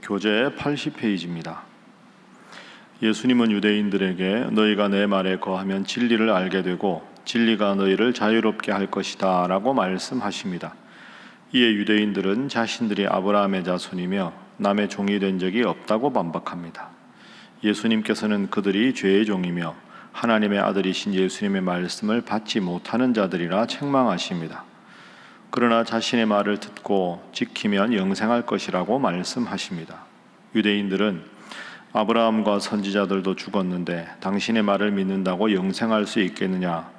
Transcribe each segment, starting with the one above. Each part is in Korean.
교재 80페이지입니다. 예수님은 유대인들에게 너희가 내 말에 거하면 진리를 알게 되고 진리가 너희를 자유롭게 할 것이다 라고 말씀하십니다. 이에 유대인들은 자신들이 아브라함의 자손이며 남의 종이 된 적이 없다고 반박합니다. 예수님께서는 그들이 죄의 종이며 하나님의 아들이신 예수님의 말씀을 받지 못하는 자들이라 책망하십니다. 그러나 자신의 말을 듣고 지키면 영생할 것이라고 말씀하십니다. 유대인들은 아브라함과 선지자들도 죽었는데 당신의 말을 믿는다고 영생할 수 있겠느냐?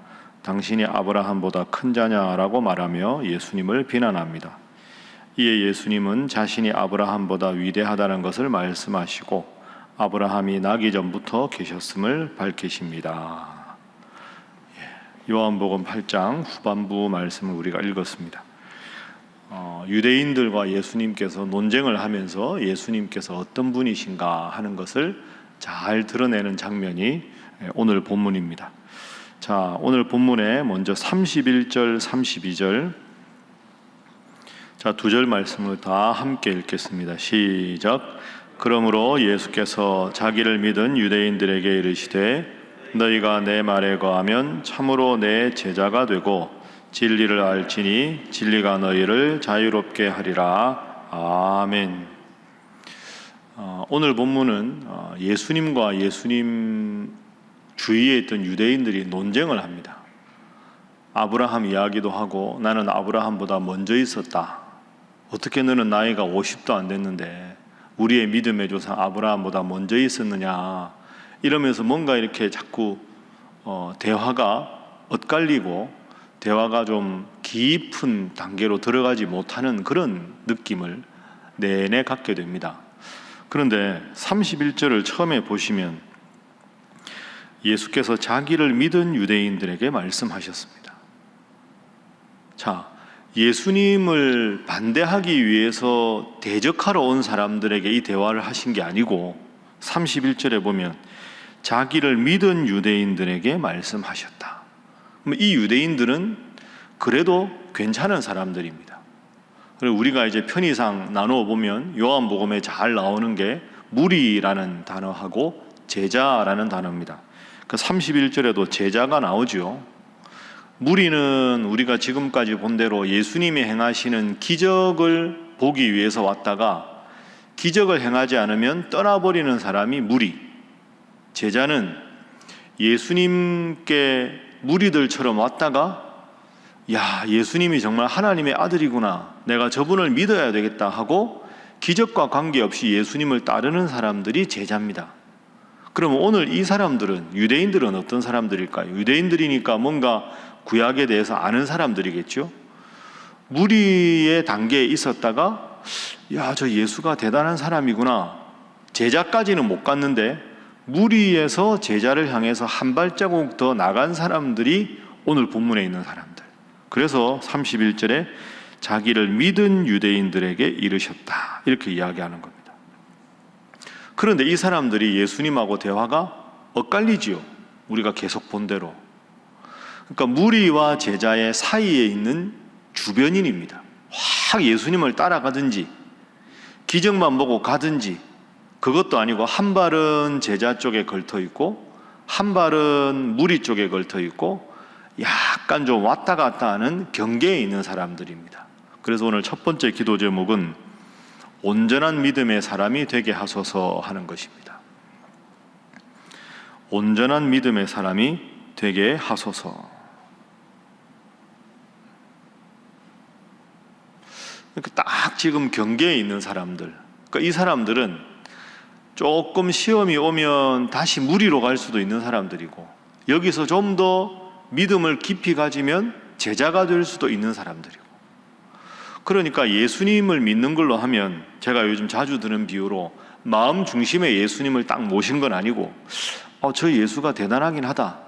당신이 아브라함보다 큰 자냐라고 말하며 예수님을 비난합니다. 이에 예수님은 자신이 아브라함보다 위대하다는 것을 말씀하시고 아브라함이 나기 전부터 계셨음을 밝히십니다. 요한복음 8장 후반부 말씀을 우리가 읽었습니다. 유대인들과 예수님께서 논쟁을 하면서 예수님께서 어떤 분이신가 하는 것을 잘 드러내는 장면이 오늘 본문입니다. 자, 오늘 본문에 먼저 31절, 32절 두 절 말씀을 다 함께 읽겠습니다. 시작. 그러므로 예수께서 자기를 믿은 유대인들에게 이르시되 너희가 내 말에 거하면 참으로 내 제자가 되고 진리를 알지니 진리가 너희를 자유롭게 하리라. 아멘. 오늘 본문은 예수님과 예수님 주위에 있던 유대인들이 논쟁을 합니다. 아브라함 이야기도 하고 나는 아브라함보다 먼저 있었다. 어떻게 너는 나이가 50도 안 됐는데 우리의 믿음의 조상 아브라함보다 먼저 있었느냐, 이러면서 뭔가 이렇게 자꾸 대화가 엇갈리고 대화가 좀 깊은 단계로 들어가지 못하는 그런 느낌을 내내 갖게 됩니다. 그런데 31절을 처음에 보시면 예수께서 자기를 믿은 유대인들에게 말씀하셨습니다. 자, 예수님을 반대하기 위해서 대적하러 온 사람들에게 이 대화를 하신 게 아니고 31절에 보면 자기를 믿은 유대인들에게 말씀하셨다. 이 유대인들은 그래도 괜찮은 사람들입니다. 그리고 우리가 이제 편의상 나누어 보면 요한복음에 잘 나오는 게 무리라는 단어하고 제자라는 단어입니다. 그 31절에도 제자가 나오죠. 무리는 우리가 지금까지 본 대로 예수님이 행하시는 기적을 보기 위해서 왔다가 기적을 행하지 않으면 떠나버리는 사람이 무리. 제자는 예수님께 무리들처럼 왔다가 야, 예수님이 정말 하나님의 아들이구나, 내가 저분을 믿어야 되겠다 하고 기적과 관계없이 예수님을 따르는 사람들이 제자입니다. 그럼 오늘 이 사람들은, 유대인들은 어떤 사람들일까요? 유대인들이니까 뭔가 구약에 대해서 아는 사람들이겠죠. 무리의 단계에 있었다가 야, 저 예수가 대단한 사람이구나, 제자까지는 못 갔는데 무리에서 제자를 향해서 한 발자국 더 나간 사람들이 오늘 본문에 있는 사람들. 그래서 31절에 자기를 믿은 유대인들에게 이르셨다, 이렇게 이야기하는 겁니다. 그런데 이 사람들이 예수님하고 대화가 엇갈리지요. 우리가 계속 본 대로. 그러니까 무리와 제자의 사이에 있는 주변인입니다. 확 예수님을 따라가든지 기적만 보고 가든지, 그것도 아니고 한 발은 제자 쪽에 걸터 있고 한 발은 무리 쪽에 걸터 있고 약간 좀 왔다 갔다 하는 경계에 있는 사람들입니다. 그래서 오늘 첫 번째 기도 제목은 온전한 믿음의 사람이 되게 하소서 하는 것입니다. 온전한 믿음의 사람이 되게 하소서. 딱 지금 경계에 있는 사람들, 그러니까 이 사람들은 조금 시험이 오면 다시 무리로 갈 수도 있는 사람들이고, 여기서 좀 더 믿음을 깊이 가지면 제자가 될 수도 있는 사람들이고, 그러니까 예수님을 믿는 걸로 하면 제가 요즘 자주 드는 비유로 마음 중심에 예수님을 딱 모신 건 아니고 저 예수가 대단하긴 하다,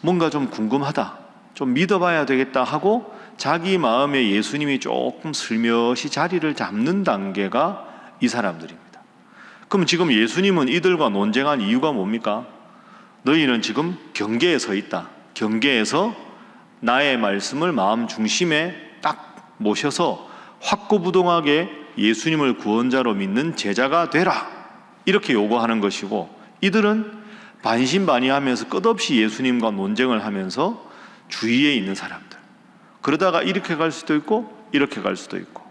뭔가 좀 궁금하다, 좀 믿어봐야 되겠다 하고 자기 마음에 예수님이 조금 슬며시 자리를 잡는 단계가 이 사람들입니다. 그럼 지금 예수님은 이들과 논쟁한 이유가 뭡니까? 너희는 지금 경계에 서 있다. 경계에서 나의 말씀을 마음 중심에 딱 모셔서 확고부동하게 예수님을 구원자로 믿는 제자가 되라, 이렇게 요구하는 것이고, 이들은 반신반의하면서 끝없이 예수님과 논쟁을 하면서 주위에 있는 사람들, 그러다가 이렇게 갈 수도 있고 이렇게 갈 수도 있고.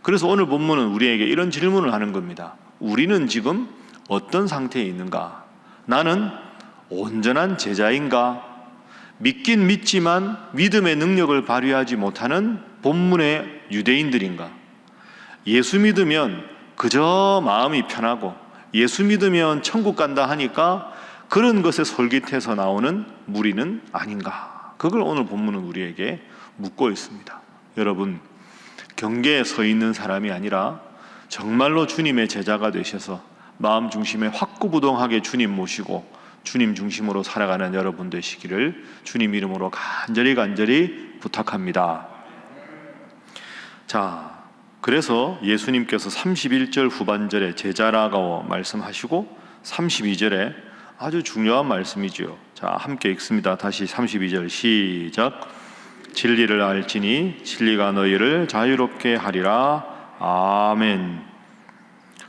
그래서 오늘 본문은 우리에게 이런 질문을 하는 겁니다. 우리는 지금 어떤 상태에 있는가? 나는 온전한 제자인가? 믿긴 믿지만 믿음의 능력을 발휘하지 못하는 본문의 유대인들인가? 예수 믿으면 그저 마음이 편하고 예수 믿으면 천국 간다 하니까 그런 것에 솔깃해서 나오는 무리는 아닌가? 그걸 오늘 본문은 우리에게 묻고 있습니다. 여러분, 경계에 서 있는 사람이 아니라 정말로 주님의 제자가 되셔서 마음 중심에 확고부동하게 주님 모시고 주님 중심으로 살아가는 여러분 되시기를 주님 이름으로 간절히 부탁합니다. 자, 그래서 예수님께서 31절 후반절에 제자라고 말씀하시고 32절에 아주 중요한 말씀이지요. 자, 함께 읽습니다. 다시 32절 시작. 진리를 알지니 진리가 너희를 자유롭게 하리라. 아멘.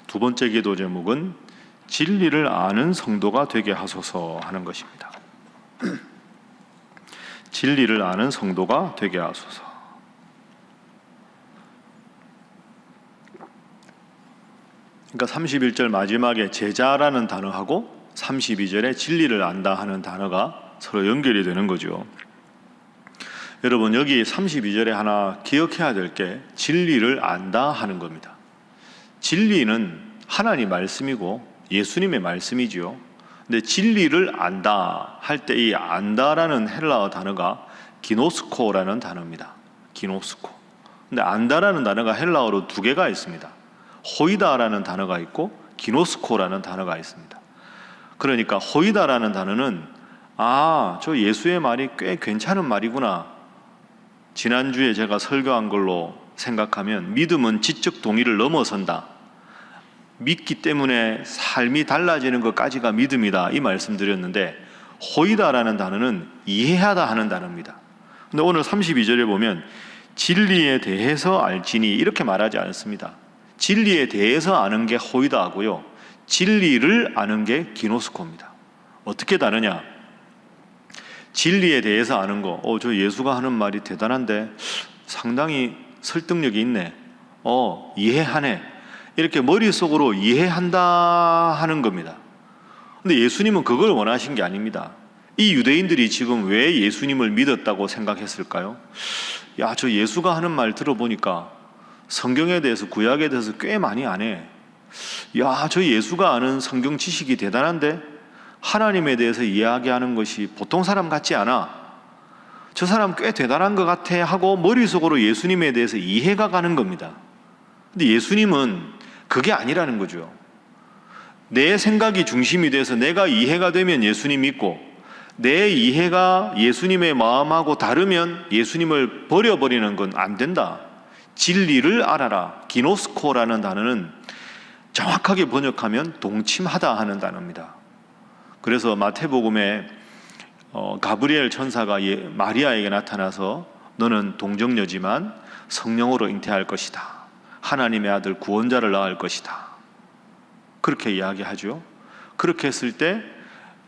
두 번째 기도 제목은 진리를 아는 성도가 되게 하소서 하는 것입니다. 진리를 아는 성도가 되게 하소서. 그러니까 31절 마지막에 제자라는 단어하고 32절에 진리를 안다 하는 단어가 서로 연결이 되는 거죠. 여러분, 여기 32절에 하나 기억해야 될 게 진리를 안다 하는 겁니다. 진리는 하나님 말씀이고 예수님의 말씀이지요. 근데 진리를 안다 할 때 이 안다라는 헬라어 단어가 기노스코라는 단어입니다. 기노스코. 근데 안다라는 단어가 헬라어로 두 개가 있습니다. 호이다라는 단어가 있고 기노스코라는 단어가 있습니다. 그러니까 호이다라는 단어는 저 예수의 말이 꽤 괜찮은 말이구나, 지난주에 제가 설교한 걸로 생각하면 믿음은 지적 동의를 넘어선다, 믿기 때문에 삶이 달라지는 것까지가 믿음이다, 이 말씀 드렸는데, 호이다라는 단어는 이해하다 하는 단어입니다. 근데 오늘 32절에 보면 진리에 대해서 알지니 이렇게 말하지 않습니다. 진리에 대해서 아는 게 호이다고요, 진리를 아는 게 기노스코입니다. 어떻게 다르냐? 진리에 대해서 아는 거, 저 예수가 하는 말이 대단한데 상당히 설득력이 있네, 이해하네, 이렇게 머릿속으로 이해한다 하는 겁니다. 근데 예수님은 그걸 원하신 게 아닙니다. 이 유대인들이 지금 왜 예수님을 믿었다고 생각했을까요? 저 예수가 하는 말 들어보니까 성경에 대해서, 구약에 대해서 꽤 많이 아네. 저 예수가 아는 성경 지식이 대단한데 하나님에 대해서 이야기하는 것이 보통 사람 같지 않아. 저 사람 꽤 대단한 것 같아 하고 머릿속으로 예수님에 대해서 이해가 가는 겁니다. 근데 예수님은 그게 아니라는 거죠. 내 생각이 중심이 돼서 내가 이해가 되면 예수님 믿고, 내 이해가 예수님의 마음하고 다르면 예수님을 버려버리는 건 안 된다. 진리를 알아라. 기노스코라는 단어는 정확하게 번역하면 동침하다 하는 단어입니다. 그래서 마태복음에 가브리엘 천사가 마리아에게 나타나서 너는 동정녀지만 성령으로 잉태할 것이다, 하나님의 아들 구원자를 낳을 것이다, 그렇게 이야기하죠. 그렇게 했을 때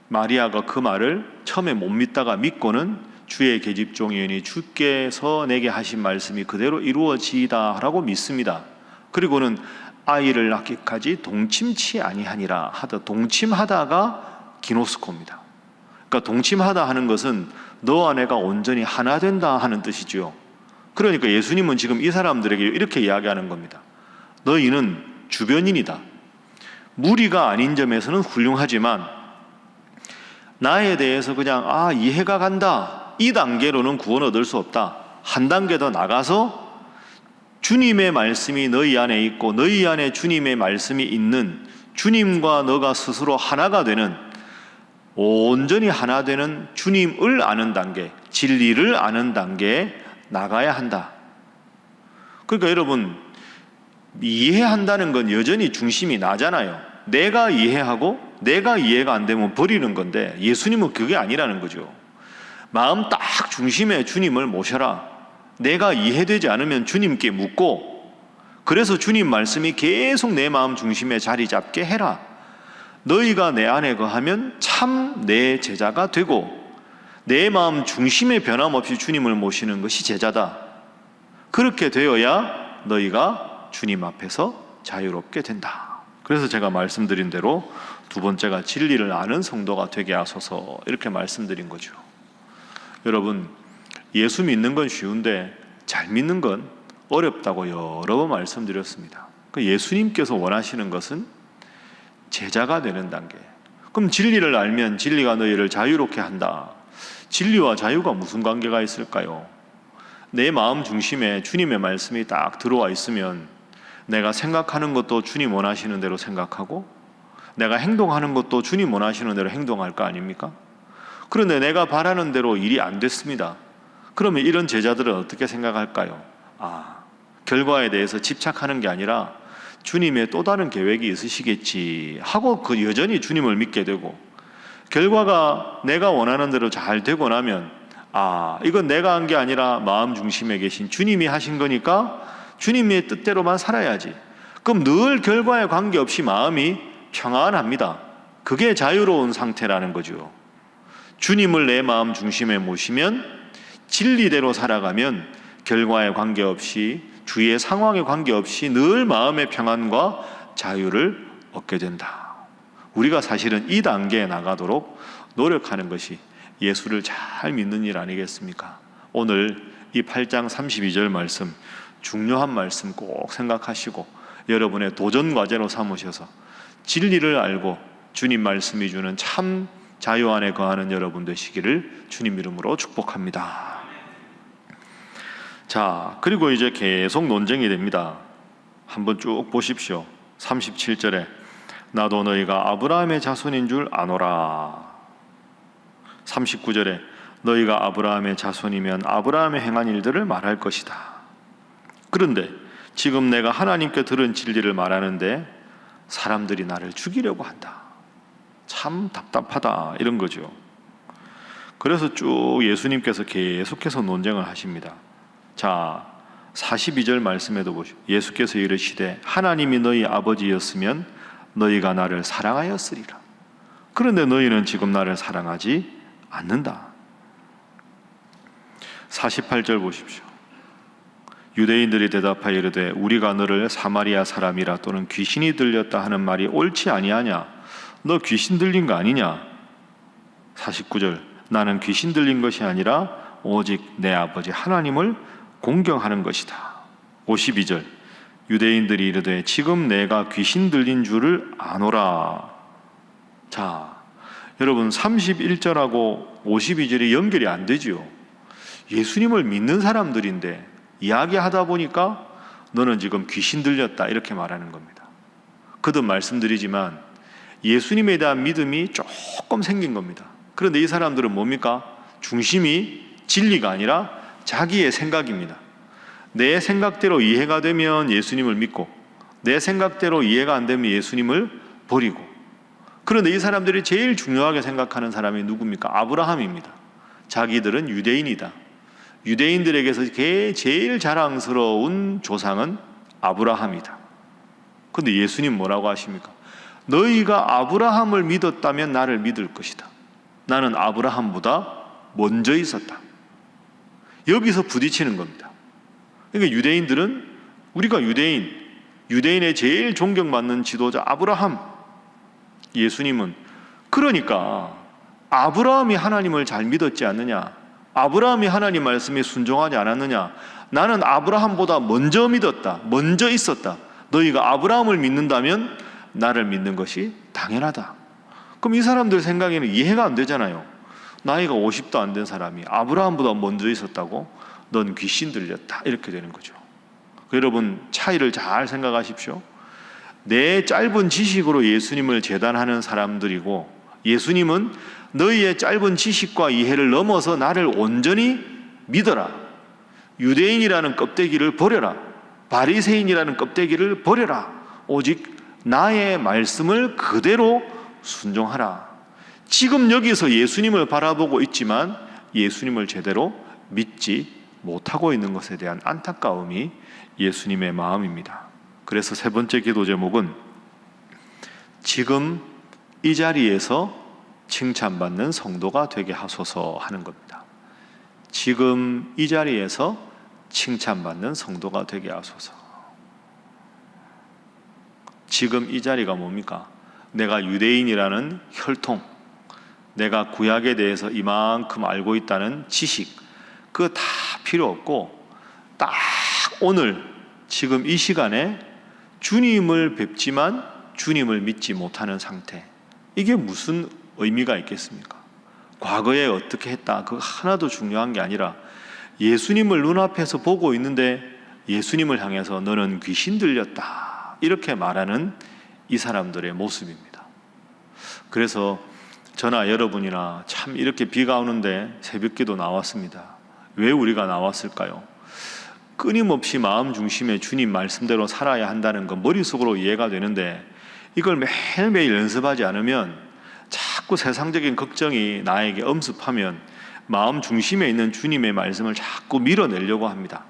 마리아가 그 말을 처음에 못 믿다가 믿고는 주의 계집종이니 주께서 내게 하신 말씀이 그대로 이루어지이다 라고 믿습니다. 그리고는 아이를 낳기까지 동침치 아니하니라 하다, 동침하다가 기노스코입니다. 그러니까 동침하다 하는 것은 너와 내가 온전히 하나 된다 하는 뜻이죠. 그러니까 예수님은 지금 이 사람들에게 이렇게 이야기하는 겁니다. 너희는 주변인이다. 무리가 아닌 점에서는 훌륭하지만 나에 대해서 그냥 이해가 간다, 이 단계로는 구원 얻을 수 없다. 한 단계 더 나가서 주님의 말씀이 너희 안에 있고 너희 안에 주님의 말씀이 있는, 주님과 너가 스스로 하나가 되는, 온전히 하나 되는 주님을 아는 단계, 진리를 아는 단계에 나가야 한다. 그러니까 여러분, 이해한다는 건 여전히 중심이 나잖아요. 내가 이해하고 내가 이해가 안 되면 버리는 건데, 예수님은 그게 아니라는 거죠. 마음 딱 중심에 주님을 모셔라. 내가 이해되지 않으면 주님께 묻고, 그래서 주님 말씀이 계속 내 마음 중심에 자리 잡게 해라. 너희가 내 안에 거하면 참 내 제자가 되고, 내 마음 중심에 변함없이 주님을 모시는 것이 제자다. 그렇게 되어야 너희가 주님 앞에서 자유롭게 된다. 그래서 제가 말씀드린 대로 두 번째가 진리를 아는 성도가 되게 하소서, 이렇게 말씀드린 거죠. 여러분, 예수 믿는 건 쉬운데 잘 믿는 건 어렵다고 여러 번 말씀드렸습니다. 예수님께서 원하시는 것은 제자가 되는 단계. 그럼 진리를 알면 진리가 너희를 자유롭게 한다. 진리와 자유가 무슨 관계가 있을까요? 내 마음 중심에 주님의 말씀이 딱 들어와 있으면 내가 생각하는 것도 주님 원하시는 대로 생각하고, 내가 행동하는 것도 주님 원하시는 대로 행동할 거 아닙니까? 그런데 내가 바라는 대로 일이 안 됐습니다. 그러면 이런 제자들은 어떻게 생각할까요? 결과에 대해서 집착하는 게 아니라 주님의 또 다른 계획이 있으시겠지 하고 여전히 주님을 믿게 되고, 결과가 내가 원하는 대로 잘 되고 나면 이건 내가 한 게 아니라 마음 중심에 계신 주님이 하신 거니까 주님의 뜻대로만 살아야지. 그럼 늘 결과에 관계없이 마음이 평안합니다. 그게 자유로운 상태라는 거죠. 주님을 내 마음 중심에 모시면, 진리대로 살아가면 결과에 관계없이, 주위의 상황에 관계없이 늘 마음의 평안과 자유를 얻게 된다. 우리가 사실은 이 단계에 나가도록 노력하는 것이 예수를 잘 믿는 일 아니겠습니까? 오늘 이 8장 32절 말씀, 중요한 말씀 꼭 생각하시고 여러분의 도전 과제로 삼으셔서 진리를 알고 주님 말씀이 주는 참 자유 안에 거하는 여러분 되시기를 주님 이름으로 축복합니다. 자, 그리고 이제 계속 논쟁이 됩니다. 한번 쭉 보십시오. 37절에 나도 너희가 아브라함의 자손인 줄 아노라. 39절에 너희가 아브라함의 자손이면 아브라함의 행한 일들을 말할 것이다. 그런데 지금 내가 하나님께 들은 진리를 말하는데 사람들이 나를 죽이려고 한다. 참 답답하다, 이런 거죠. 그래서 쭉 예수님께서 계속해서 논쟁을 하십니다. 자, 42절 말씀에도 보시오. 예수께서 이르시되 하나님이 너희 아버지였으면 너희가 나를 사랑하였으리라. 그런데 너희는 지금 나를 사랑하지 않는다. 48절 보십시오. 유대인들이 대답하여 이르되 우리가 너를 사마리아 사람이라 또는 귀신이 들렸다 하는 말이 옳지 아니하냐? 너 귀신 들린 거 아니냐? 49절 나는 귀신 들린 것이 아니라 오직 내 아버지 하나님을 공경하는 것이다. 52절 유대인들이 이르되 지금 내가 귀신 들린 줄을 아노라. 자, 여러분 31절하고 52절이 연결이 안 되죠. 예수님을 믿는 사람들인데 이야기하다 보니까 너는 지금 귀신 들렸다 이렇게 말하는 겁니다. 거듭 말씀드리지만 예수님에 대한 믿음이 조금 생긴 겁니다. 그런데 이 사람들은 뭡니까? 중심이 진리가 아니라 자기의 생각입니다. 내 생각대로 이해가 되면 예수님을 믿고 내 생각대로 이해가 안 되면 예수님을 버리고. 그런데 이 사람들이 제일 중요하게 생각하는 사람이 누굽니까? 아브라함입니다. 자기들은 유대인이다. 유대인들에게서 제일 자랑스러운 조상은 아브라함이다. 그런데 예수님 뭐라고 하십니까? 너희가 아브라함을 믿었다면 나를 믿을 것이다. 나는 아브라함보다 먼저 있었다. 여기서 부딪히는 겁니다. 그러니까 유대인들은 우리가 유대인의 제일 존경받는 지도자 아브라함, 예수님은 그러니까 아브라함이 하나님을 잘 믿었지 않느냐? 아브라함이 하나님 말씀에 순종하지 않았느냐? 나는 아브라함보다 먼저 믿었다. 먼저 있었다. 너희가 아브라함을 믿는다면 나를 믿는 것이 당연하다. 그럼 이 사람들 생각에는 이해가 안 되잖아요. 나이가 50도 안 된 사람이 아브라함보다 먼저 있었다고? 넌 귀신 들렸다. 이렇게 되는 거죠. 여러분 차이를 잘 생각하십시오. 내 짧은 지식으로 예수님을 재단하는 사람들이고, 예수님은 너희의 짧은 지식과 이해를 넘어서 나를 온전히 믿어라. 유대인이라는 껍데기를 버려라. 바리새인이라는 껍데기를 버려라. 오직 나의 말씀을 그대로 순종하라. 지금 여기서 예수님을 바라보고 있지만 예수님을 제대로 믿지 못하고 있는 것에 대한 안타까움이 예수님의 마음입니다. 그래서 세 번째 기도 제목은 지금 이 자리에서 칭찬받는 성도가 되게 하소서 하는 겁니다. 지금 이 자리에서 칭찬받는 성도가 되게 하소서. 지금 이 자리가 뭡니까? 내가 유대인이라는 혈통, 내가 구약에 대해서 이만큼 알고 있다는 지식, 그거 다 필요 없고 딱 오늘 지금 이 시간에 주님을 뵙지만 주님을 믿지 못하는 상태, 이게 무슨 의미가 있겠습니까? 과거에 어떻게 했다, 그거 하나도 중요한 게 아니라 예수님을 눈앞에서 보고 있는데 예수님을 향해서 너는 귀신 들렸다 이렇게 말하는 이 사람들의 모습입니다. 그래서 저나 여러분이나 참 이렇게 비가 오는데 새벽기도 나왔습니다. 왜 우리가 나왔을까요? 끊임없이 마음 중심에 주님 말씀대로 살아야 한다는 건 머릿속으로 이해가 되는데 이걸 매일매일 연습하지 않으면 자꾸 세상적인 걱정이 나에게 엄습하면 마음 중심에 있는 주님의 말씀을 자꾸 밀어내려고 합니다.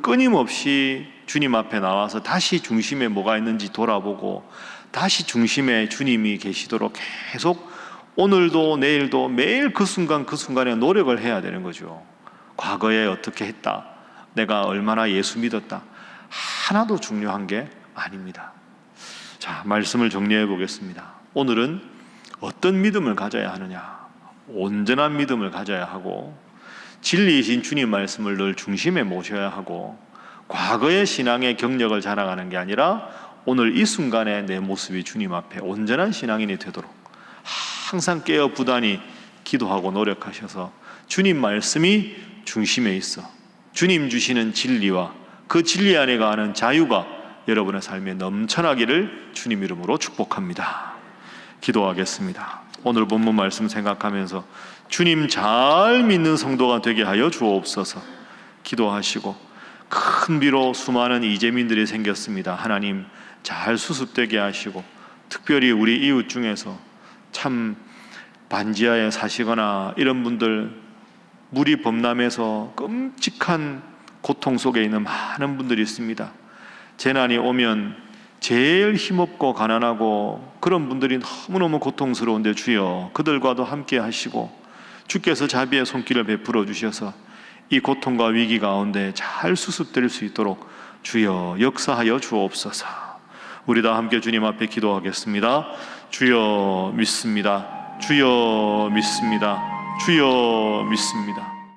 끊임없이 주님 앞에 나와서 다시 중심에 뭐가 있는지 돌아보고 다시 중심에 주님이 계시도록 계속 오늘도 내일도 매일 그 순간 그 순간에 노력을 해야 되는 거죠. 과거에 어떻게 했다, 내가 얼마나 예수 믿었다, 하나도 중요한 게 아닙니다. 자, 말씀을 정리해 보겠습니다. 오늘은 어떤 믿음을 가져야 하느냐? 온전한 믿음을 가져야 하고 진리이신 주님 말씀을 늘 중심에 모셔야 하고 과거의 신앙의 경력을 자랑하는 게 아니라 오늘 이 순간에 내 모습이 주님 앞에 온전한 신앙인이 되도록 항상 깨어 부단히 기도하고 노력하셔서 주님 말씀이 중심에 있어 주님 주시는 진리와 그 진리 안에 거하는 자유가 여러분의 삶에 넘쳐나기를 주님 이름으로 축복합니다. 기도하겠습니다. 오늘 본문 말씀 생각하면서 주님 잘 믿는 성도가 되게 하여 주옵소서. 기도하시고 큰 비로 수많은 이재민들이 생겼습니다. 하나님 잘 수습되게 하시고 특별히 우리 이웃 중에서 참 반지하에 사시거나 이런 분들, 물이 범람해서 끔찍한 고통 속에 있는 많은 분들이 있습니다. 재난이 오면 제일 힘없고 가난하고 그런 분들이 너무너무 고통스러운데 주여 그들과도 함께 하시고 주께서 자비의 손길을 베풀어 주셔서 이 고통과 위기 가운데 잘 수습될 수 있도록 주여 역사하여 주옵소서. 우리 다 함께 주님 앞에 기도하겠습니다. 주여 믿습니다. 주여 믿습니다. 주여 믿습니다.